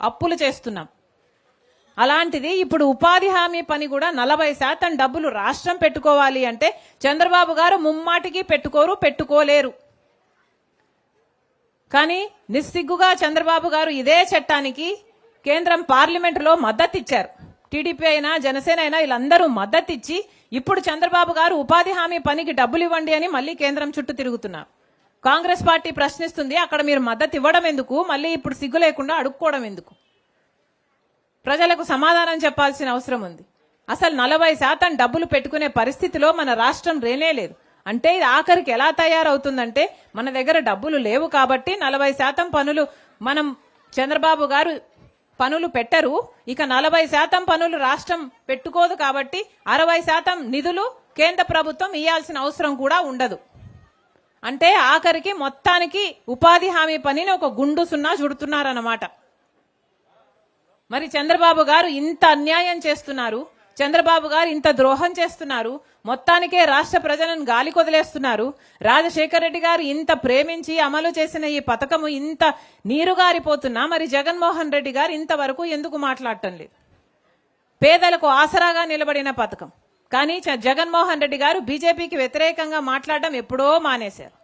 అప్పులు చేస్తున్నాం. అలాంటిది ఇప్పుడు ఉపాధి హామీ పని కూడా 40% డబ్బులు రాష్ట్రం పెట్టుకోవాలి అంటే చంద్రబాబు గారు ముమ్మాటికి పెట్టుకోలేరు. కానీ నిస్సిగ్గుగా చంద్రబాబు గారు ఇదే చట్టానికి కేంద్రం పార్లమెంటులో మద్దతు ఇచ్చారు. టీడీపీ అయినా జనసేన అయినా వీళ్ళందరూ మద్దతు ఇచ్చి ఇప్పుడు చంద్రబాబు గారు ఉపాధి హామీ పనికి డబ్బులు ఇవ్వండి అని మళ్ళీ కేంద్రం చుట్టూ తిరుగుతున్నారు. కాంగ్రెస్ పార్టీ ప్రశ్నిస్తుంది, అక్కడ మీరు మద్దతు ఇవ్వడం ఎందుకు, మళ్ళీ ఇప్పుడు సిగ్గు లేకుండా అడుక్కోవడం ఎందుకు? ప్రజలకు సమాధానం చెప్పాల్సిన అవసరం ఉంది. అసలు 40% డబ్బులు పెట్టుకునే పరిస్థితిలో మన రాష్ట్రం రేనేలేదు. అంటే ఇది ఆఖరికి ఎలా తయారవుతుందంటే మన దగ్గర డబ్బులు లేవు కాబట్టి 40% పనులు మనం చంద్రబాబు గారు పనులు పెట్టరు, ఇక 40% పనులు రాష్ట్రం పెట్టుకోదు కాబట్టి 60% నిధులు కేంద్ర ప్రభుత్వం ఇవ్వాల్సిన అవసరం కూడా ఉండదు. అంటే ఆఖరికి మొత్తానికి ఉపాధి హామీ పనిని ఒక గుండు సున్నా చుడుతున్నారన్నమాట. మరి చంద్రబాబు గారు ఇంత అన్యాయం చేస్తున్నారు, చంద్రబాబు గారు ఇంత ద్రోహం చేస్తున్నారు, మొత్తానికే రాష్ట్ర ప్రజలను గాలి కొదిలేస్తున్నారు. రాజశేఖర రెడ్డి గారు ఇంత ప్రేమించి అమలు చేసిన ఈ పథకము ఇంత నీరుగారిపోతున్నా మరి జగన్మోహన్ రెడ్డి గారు ఇంతవరకు ఎందుకు మాట్లాడటం లేదు? పేదలకు ఆసరాగా నిలబడిన పథకం, కానీ జగన్మోహన్ రెడ్డి గారు బీజేపీకి వ్యతిరేకంగా మాట్లాడడం ఎప్పుడో మానేశారు.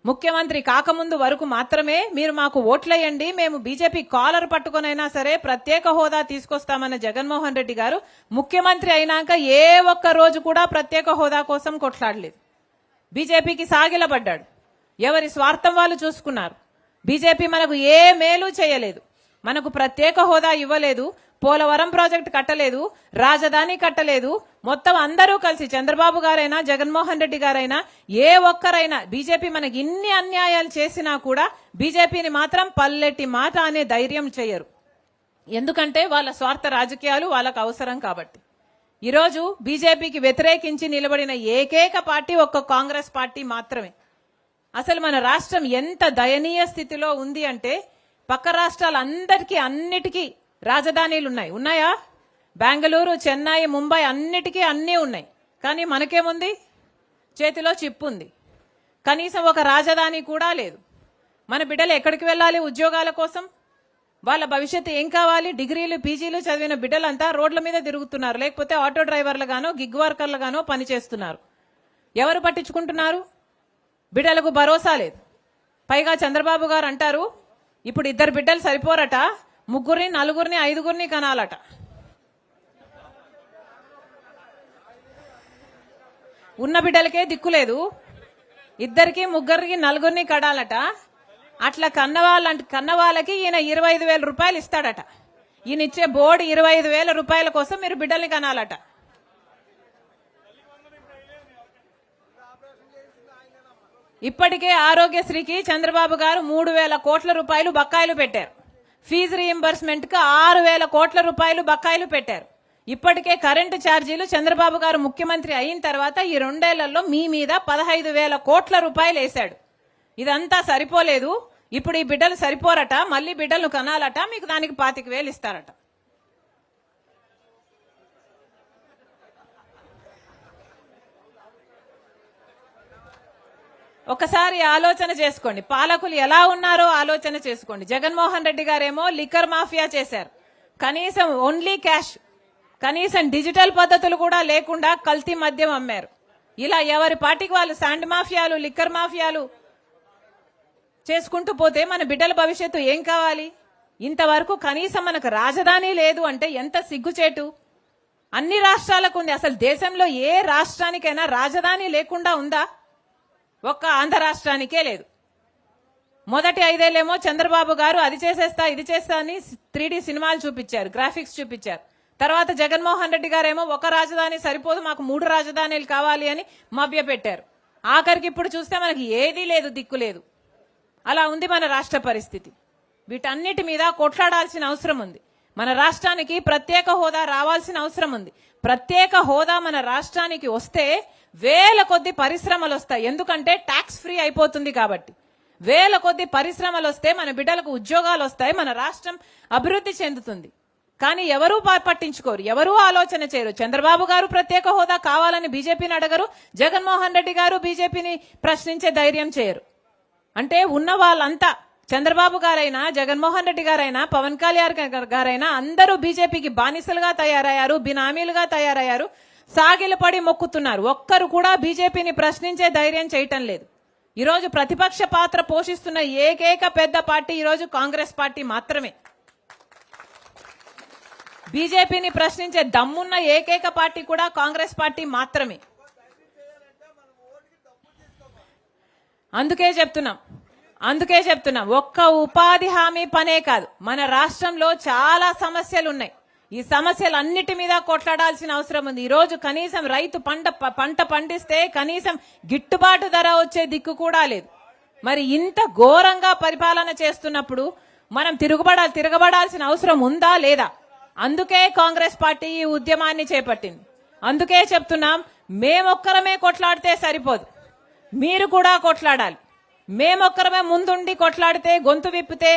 ముఖ్యమంత్రి కాకముందు వరకు మాత్రమే మీరు మాకు ఓట్లేయండి, మేము బీజేపీ కాలర్ పట్టుకునైనా సరే ప్రత్యేక హోదా తీసుకొస్తామన్న జగన్మోహన్ రెడ్డి గారు ముఖ్యమంత్రి అయినాక ఏ ఒక్క రోజు కూడా ప్రత్యేక హోదా కోసం కొట్లాడలేదు. బీజేపీకి సాగిలబడ్డాడు. ఎవరి స్వార్థం వాళ్ళు చూసుకున్నారు. బీజేపీ మనకు ఏ మేలు చేయలేదు, మనకు ప్రత్యేక హోదా ఇవ్వలేదు, పోలవరం ప్రాజెక్టు కట్టలేదు, రాజధాని కట్టలేదు. మొత్తం అందరూ కలిసి చంద్రబాబు గారైనా జగన్మోహన్ రెడ్డి గారైనా ఏ ఒక్కరైనా బీజేపీ మనకి ఇన్ని అన్యాయాలు చేసినా కూడా బీజేపీని మాత్రం పల్లెటి మాట అనే ధైర్యం చేయరు. ఎందుకంటే వాళ్ళ స్వార్థ రాజకీయాలు వాళ్ళకు అవసరం కాబట్టి. ఈరోజు బీజేపీకి వ్యతిరేకించి నిలబడిన ఏకైక పార్టీ ఒక్క కాంగ్రెస్ పార్టీ మాత్రమే. అసలు మన రాష్ట్రం ఎంత దయనీయ స్థితిలో ఉంది అంటే పక్క రాష్ట్రాలందరికీ అన్నిటికీ రాజధానీలు ఉన్నాయా? బెంగళూరు, చెన్నై, ముంబై అన్నిటికీ అన్నీ ఉన్నాయి. కానీ మనకేముంది? చేతిలో చిప్పు ఉంది. కనీసం ఒక రాజధాని కూడా లేదు. మన బిడ్డలు ఎక్కడికి వెళ్ళాలి ఉద్యోగాల కోసం? వాళ్ళ భవిష్యత్తు ఏం కావాలి? డిగ్రీలు పీజీలు చదివిన బిడ్డలంతా రోడ్ల మీద తిరుగుతున్నారు, లేకపోతే ఆటో డ్రైవర్లుగానో గిగ్ వర్కర్లుగానో పనిచేస్తున్నారు. ఎవరు పట్టించుకుంటున్నారు? బిడ్డలకు భరోసా లేదు. పైగా చంద్రబాబు గారు అంటారు ఇప్పుడు 2 బిడ్డలు సరిపోరట, 3, 4, 5 కనాలట. ఉన్న బిడ్డలకే దిక్కులేదు, 2, 3, 4 కడాలట. అట్లా కన్నవాళ్ళకి ఈయన 25,000 రూపాయలు ఇస్తాడట. ఈయన ఇచ్చే బోర్డు 25,000 రూపాయల కోసం మీరు బిడ్డల్ని కనాలట. ఇప్పటికే ఆరోగ్యశ్రీకి చంద్రబాబు గారు 3,000 కోట్ల రూపాయలు బకాయిలు పెట్టారు. ఫీజు రీఎంబర్స్మెంట్ కు 6,000 కోట్ల రూపాయలు బకాయిలు పెట్టారు. ఇప్పటికే కరెంటు ఛార్జీలు చంద్రబాబు గారు ముఖ్యమంత్రి అయిన తర్వాత ఈ 2 ఏళ్లలో మీ మీద 15,000 కోట్ల రూపాయలు వేశాడు. ఇదంతా సరిపోలేదు, ఇప్పుడు ఈ బిడ్డలు సరిపోరట, మళ్ళీ బిడ్డలను కనాలట, మీకు దానికి 25,000 ఇస్తారట. ఒకసారి ఆలోచన చేసుకోండి, పాలకులు ఎలా ఉన్నారో ఆలోచన చేసుకోండి. జగన్మోహన్ రెడ్డి గారేమో లిక్కర్ మాఫియా చేశారు. కనీసం ఓన్లీ క్యాష్, కనీసం డిజిటల్ పద్ధతులు కూడా లేకుండా కల్తీ మద్యం అమ్మారు. ఇలా ఎవరి పార్టీకి వాళ్ళు శాండ్ మాఫియాలు, లిక్కర్ మాఫియాలు చేసుకుంటూ పోతే మన బిడ్డల భవిష్యత్తు ఏం కావాలి? ఇంతవరకు కనీసం మనకు రాజధాని లేదు అంటే ఎంత సిగ్గుచేటు. అన్ని రాష్ట్రాలకు ఉంది, అసలు దేశంలో ఏ రాష్ట్రానికైనా రాజధాని లేకుండా ఉందా? ఒక్క ఆంధ్ర రాష్ట్రానికే లేదు. మొదటి 5 ఏళ్లేమో చంద్రబాబు గారు అది చేసేస్తా ఇది చేస్తా అని 3D సినిమాలు చూపించారు, గ్రాఫిక్స్ చూపించారు. తర్వాత జగన్మోహన్ రెడ్డి గారేమో ఒక రాజధాని సరిపోదు, మాకు 3 రాజధానులు కావాలి అని మభ్యపెట్టారు. ఆఖరికి ఇప్పుడు చూస్తే మనకి ఏదీ లేదు, దిక్కు లేదు. అలా ఉంది మన రాష్ట్ర పరిస్థితి. వీటన్నిటి మీద కొట్లాడాల్సిన అవసరం ఉంది. మన రాష్ట్రానికి ప్రత్యేక హోదా రావాల్సిన అవసరం ఉంది. ప్రత్యేక హోదా మన రాష్ట్రానికి వస్తే వేల కొద్ది పరిశ్రమలు వస్తాయి. ఎందుకంటే ట్యాక్స్ ఫ్రీ అయిపోతుంది కాబట్టి. వేల కొద్ది పరిశ్రమలు వస్తే మన బిడ్డలకు ఉద్యోగాలు వస్తాయి, మన రాష్ట్రం అభివృద్ధి చెందుతుంది. కానీ ఎవరూ పట్టించుకోరు, ఎవరూ ఆలోచన చేయరు. చంద్రబాబు గారు ప్రత్యేక హోదా కావాలని బీజేపీని అడగరు, జగన్మోహన్ రెడ్డి గారు బీజేపీని ప్రశ్నించే ధైర్యం చేయరు. అంటే ఉన్న వాళ్ళంతా చంద్రబాబు గారైనా జగన్మోహన్ రెడ్డి గారైనా పవన్ కళ్యాణ్ గారైనా అందరూ బీజేపీకి బానిసలుగా తయారయ్యారు, బినామీలుగా తయారయ్యారు, సాగిలపడి మొక్కుతున్నారు. ఒక్కరు కూడా బీజేపీని ప్రశ్నించే ధైర్యం చేయటం లేదు. ఈరోజు ప్రతిపక్ష పాత్ర పోషిస్తున్న ఏకైక పెద్ద పార్టీ ఈరోజు కాంగ్రెస్ పార్టీ మాత్రమే. బీజేపీని ప్రశ్నించే దమ్మున్న ఏకైక పార్టీ కూడా కాంగ్రెస్ పార్టీ మాత్రమే. అందుకే చెప్తున్నాం ఒక్క ఉపాధి హామీ పనే కాదు, మన రాష్ట్రంలో చాలా సమస్యలు ఉన్నాయి. ఈ సమస్యలన్నిటి మీద కొట్లాడాల్సిన అవసరం ఉంది. ఈ రోజు కనీసం రైతు పంట పండిస్తే కనీసం గిట్టుబాటు ధర వచ్చే దిక్కు కూడా లేదు. మరి ఇంత ఘోరంగా పరిపాలన చేస్తున్నప్పుడు మనం తిరగబడాల్సిన అవసరం ఉందా లేదా? అందుకే కాంగ్రెస్ పార్టీ ఈ ఉద్యమాన్ని చేపట్టింది. అందుకే చెప్తున్నాం, మేమొక్కరమే కొట్లాడితే సరిపోదు, మీరు కూడా కొట్లాడాలి. మేమొక్కరమే ముందుండి కొట్లాడితే, గొంతు విప్పితే,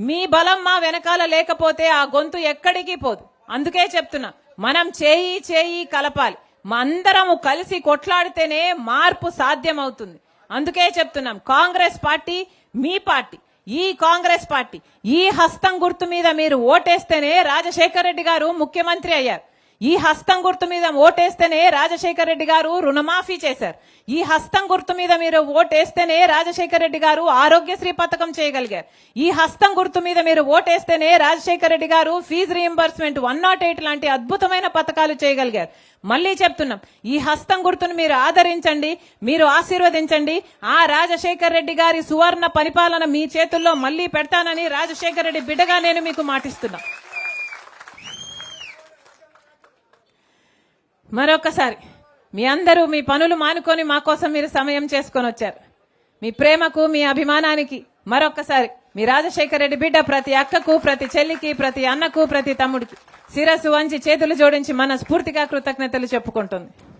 మీ బలం మా వెనకాల లేకపోతే ఆ గొంతు ఎక్కడికి పోదు. అందుకే చెప్తున్నా, మనం చేయి కలపాలి. మా అందరము కలిసి కొట్లాడితేనే మార్పు సాధ్యం అవుతుంది. అందుకే చెప్తున్నాం, కాంగ్రెస్ పార్టీ మీ పార్టీ. ఈ కాంగ్రెస్ పార్టీ ఈ హస్తం గుర్తు మీద మీరు ఓటేస్తేనే రాజశేఖర రెడ్డి గారు ముఖ్యమంత్రి అయ్యారు. ఈ హస్తం గుర్తు మీద ఓటేస్తేనే రాజశేఖర రెడ్డి గారు రుణమాఫీ చేశారు. ఈ హస్తం గుర్తు మీద మీరు ఓటేస్తేనే రాజశేఖర రెడ్డి గారు ఆరోగ్యశ్రీ పథకం చేయగలిగారు. ఈ హస్తం గుర్తు మీద మీరు ఓటేస్తేనే రాజశేఖర రెడ్డి గారు ఫీజు రీయింబర్స్మెంట్ 108 లాంటి అద్భుతమైన పథకాలు చేయగలిగారు. మళ్ళీ చెప్తున్నాం, ఈ హస్తం గుర్తును మీరు ఆదరించండి, మీరు ఆశీర్వదించండి. ఆ రాజశేఖర రెడ్డి గారి సువర్ణ పరిపాలన మీ చేతుల్లో మళ్లీ పెడతానని రాజశేఖర రెడ్డి బిడ్డగా నేను మీకు మాటిస్తున్నా. మరొకసారి మీ అందరూ మీ పనులు మానుకొని మా కోసం మీరు సమయం చేసుకొని వచ్చారు. మీ ప్రేమకు, మీ అభిమానానికి మరొకసారి మీ రాజశేఖర రెడ్డి బిడ్డ ప్రతి అక్కకు, ప్రతి చెల్లికి, ప్రతి అన్నకు, ప్రతి తమ్ముడికి శిరస్సు వంచి చేతులు జోడించి మనస్ఫూర్తిగా కృతజ్ఞతలు చెప్పుకుంటుంది.